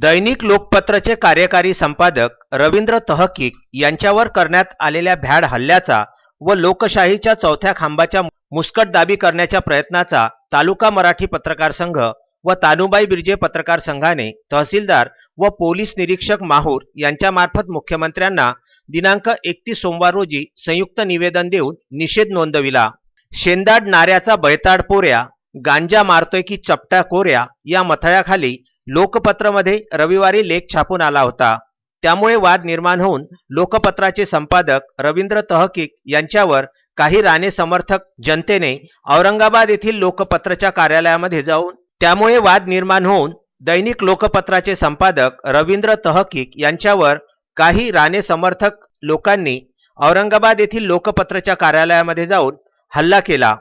दैनिक लोकपत्रचे कार्यकारी संपादक रवींद्र तहकीक यांच्यावर करण्यात आलेल्या भ्याड हल्ल्याचा व लोकशाहीच्या चौथ्या खांबाच्या मुस्कटदाबी करण्याच्या प्रयत्नाचा तालुका मराठी पत्रकार संघ व तानुबाई बिर्जे पत्रकार संघाने तहसीलदार व पोलीस निरीक्षक माहूर यांच्यामार्फत मुख्यमंत्र्यांना दिनांक 31 सोमवार रोजी संयुक्त निवेदन देऊन निषेध नोंदविला। शेंदाड नाऱ्याचा बैताड पोऱ्या, गांजा मारतोय की चपट्या कोऱ्या या मथळ्याखाली लोकपत्रमध्ये रविवारी लेख छापून आला होता। त्यामुळे वाद निर्माण होऊन लोकपत्राचे संपादक रवींद्र तहकीक यांच्यावर काही राणे समर्थक जनतेने औरंगाबाद येथील लोकपत्रच्या कार्यालयामध्ये जाऊन दैनिक लोकपत्राचे संपादक रवींद्र तहकीक यांच्यावर काही राणे समर्थक लोकांनी औरंगाबाद येथील लोकपत्रच्या कार्यालयामध्ये जाऊन हल्ला केला।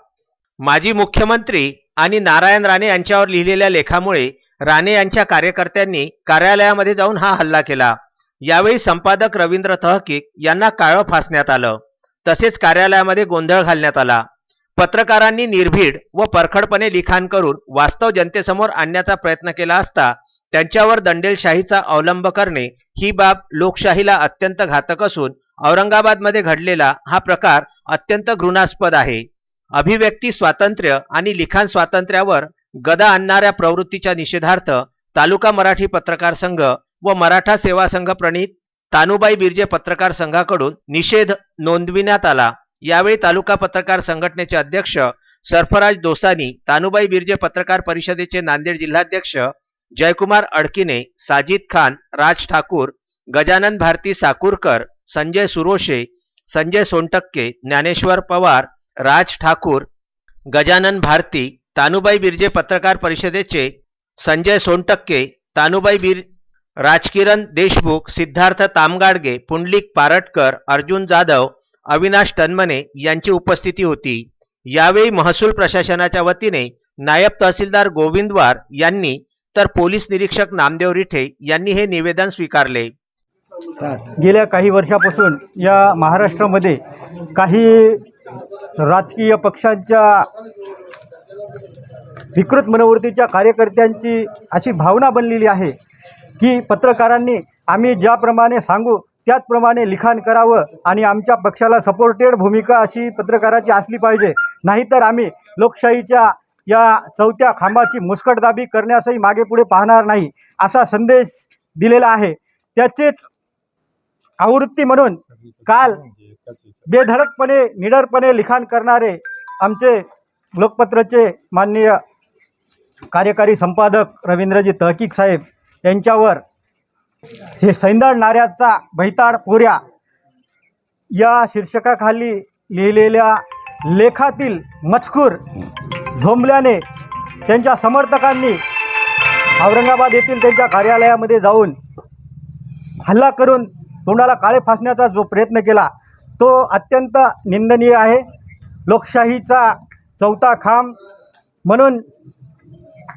माजी मुख्यमंत्री आणि नारायण राणे यांच्यावर लिहिलेल्या लेखामुळे राणे यांच्या कार्यकर्त्यांनी कार्यालयामध्ये जाऊन हा हल्ला केला। यावेळी संपादक रवींद्र तहकीक यांना काळं फासण्यात आलं, तसेच कार्यालयामध्ये गोंधळ घालण्यात आला। पत्रकारांनी निर्भीड व परखडपणे लिखाण करून वास्तव जनतेसमोर आणण्याचा प्रयत्न केला असता त्यांच्यावर दंडेलशाहीचा अवलंब करणे ही बाब लोकशाहीला अत्यंत घातक असून औरंगाबादमध्ये घडलेला हा प्रकार अत्यंत घृणास्पद आहे। अभिव्यक्ती स्वातंत्र्य आणि लिखाण स्वातंत्र्यावर गदा आणणाऱ्या प्रवृत्तीच्या निषेधार्थ तालुका मराठी पत्रकार संघ व मराठा सेवा संघ प्रणीत तानुबाई बिर्जे पत्रकार संघाकडून निषेध नोंदविण्यात आला। यावेळी तालुका पत्रकार संघटनेचे अध्यक्ष सरफराज दोसानी, तानुबाई बिर्जे पत्रकार परिषदेचे नांदेड जिल्हाध्यक्ष जयकुमार अडकिने, साजिद खान, राज ठाकूर, गजानन भारती साकुरकर, संजय सुरोशे, संजय सोनटक्के, ज्ञानेश्वर पवार, राज ठाकूर, गजानन भारती, तानुबाई बिर्जे पत्रकार परिषदेचे संजय सोनटक्के, राजकिरण देशमुख, सिद्धार्थ तामगाडगे, पुंडलिक पारटकर, अर्जुन जाधव, अविनाश तन्मने यांची उपस्थिती होती। यावेळी महसूल प्रशासनाच्या वतीने नायब तहसीलदार गोविंदवार यांनी तर पोलीस निरीक्षक नामदेव रिठे यांनी हे निवेदन स्वीकारले। गेल्या काही वर्षापासून या महाराष्ट्रामध्ये काही राजकीय पक्षांच्या विकृत मनोवृत्तीच्या कार्यकर्त्यांची अशी भावना बनलेली आहे की पत्रकारांनी आम्ही ज्याप्रमाणे सांगू त्याचप्रमाणे लिखाण करावं आणि आमच्या पक्षाला सपोर्टेड भूमिका अशी पत्रकाराची असली पाहिजे, नाहीतर आम्ही लोकशाहीच्या या चौथ्या खांबाची मुस्कटदाबी करण्यासही मागे पुढे पाहणार नाही असा संदेश दिलेला आहे। त्याचेच आवृत्ती म्हणून काल बेधडकपणे निडरपणे लिखाण करणारे आमचे लोकपत्रचे माननीय कार्यकारी संपादक रवींद्रजी तहकीक साहेब यांच्यावर शेंदाड नाऱ्याचा बैताड पोऱ्या या शीर्षकाखाली लिहिलेल्या लेखातील मजकूर झोंबल्याने त्यांच्या समर्थकांनी औरंगाबाद येथील त्यांच्या कार्यालयामध्ये जाऊन हल्ला करून तोंडाला काळे फासण्याचा जो प्रयत्न केला तो अत्यंत निंदनीय आहे। लोकशाहीचा चौथा खांब म्हणून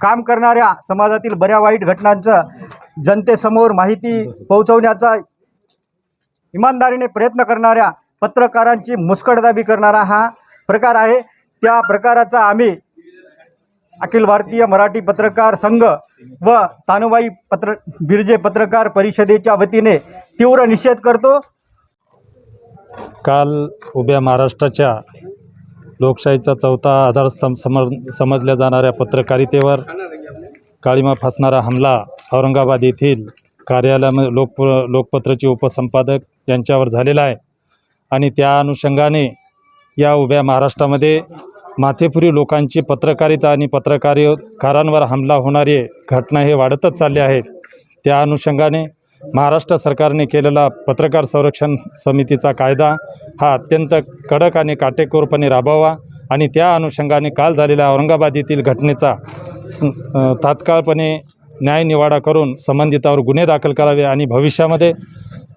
काम करणाऱ्या समाजातील बऱ्या वाईट घटनांचं जनतेसमोर माहिती पोहोचवण्याचा इमानदारीने प्रयत्न करणाऱ्या पत्रकारांची मुस्कटदाबी करणारा हा प्रकार आहे। त्या प्रकाराचा आम्ही अखिल भारतीय मराठी पत्रकार संघ व तानुबाई बिर्जे पत्रकार परिषदेच्या वतीने तीव्र निषेध करतो। काल उभ्या महाराष्ट्राच्या लोकशाहीचा चौथा आधारस्तंभ समजल्या जाणाऱ्या पत्रकारितेवर काळिमा फासणारा हमला औरंगाबाद येथील कार्यालयामध्ये लोकपत्रचे उपसंपादक यांच्यावर झालेला आहे आणि त्या अनुषंगाने या उभ्या महाराष्ट्रामध्ये माथेपुरी लोकांची पत्रकारिता आणि पत्रकारांवर हमला होणारी घटना हे वाढतच चालले आहेत। त्या अनुषंगाने महाराष्ट्र सरकारने केलेला पत्रकार संरक्षण समितीचा कायदा हा अत्यंत कडक आणि काटेकोरपणे राबवावा आणि त्या अनुषंगाने काल झालेल्या औरंगाबाद येथील घटनेचा तात्काळपणे न्यायनिवाडा करून संबंधितावर गुन्हे दाखल करावे आणि भविष्यामध्ये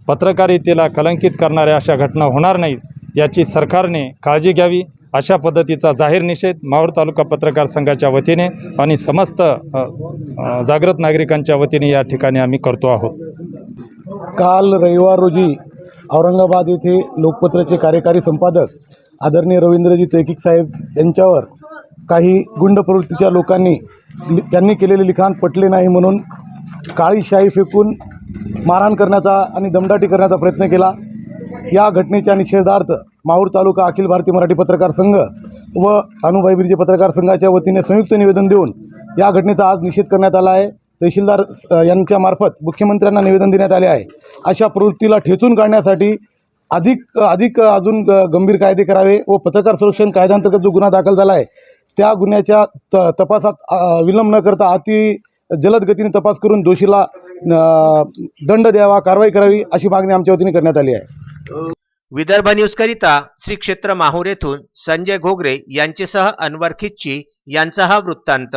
पत्रकारितेला कलंकित करणाऱ्या अशा घटना होणार नाहीत याची सरकारने काळजी घ्यावी अशा पद्धतीचा जाहीर निषेध माहूर तालुका पत्रकार संघाच्या वतीने आणि समस्त जागृत नागरिकांच्या वतीने या ठिकाणी आम्ही करतो आहोत। काल रविवार रोजी औरंगाबाद येथे लोकपत्राचे कार्यकारी संपादक आदरणीय रवींद्रजी तहकीक साहेब यांच्यावर काही गुंड प्रवृत्तीच्या लोकांनी त्यांनी केलेले लिखाण पटले नाही म्हणून काळी शाई फेकून मारहाण करण्याचा आणि दमदाटी करण्याचा प्रयत्न केला। या घटनेच्या निषेधार्थ माहूर तालुका अखिल भारतीय मराठी पत्रकार संघ व अनुभय बिर्जे पत्रकार संघाच्या वतीने संयुक्त निवेदन देऊन या घटनेचा आज निषेध करण्यात आला आहे। तहसीलदार यांच्या मार्फत मुख्यमंत्र्यांना निवेदन देण्यात आले आहे। अशा प्रवृत्तीला ठेचून काढण्यासाठी अधिक अजून गंभीर कायदे करावे व पत्रकार संरक्षण कायद्याअंतर्गत जो गुन्हा दाखल झाला आहे त्या गुन्ह्याच्या तपासात विलंब न करता जलद गतीने तपास करून दोषीला दंड द्यावा, कारवाई करावी अशी मागणी आमच्या वतीने करण्यात आली आहे। विदर्भ न्यूज करिता श्री क्षेत्र माहूर येथून संजय घोगरे यांचेसह अनवर खिच्ची यांचा हा वृत्तांत।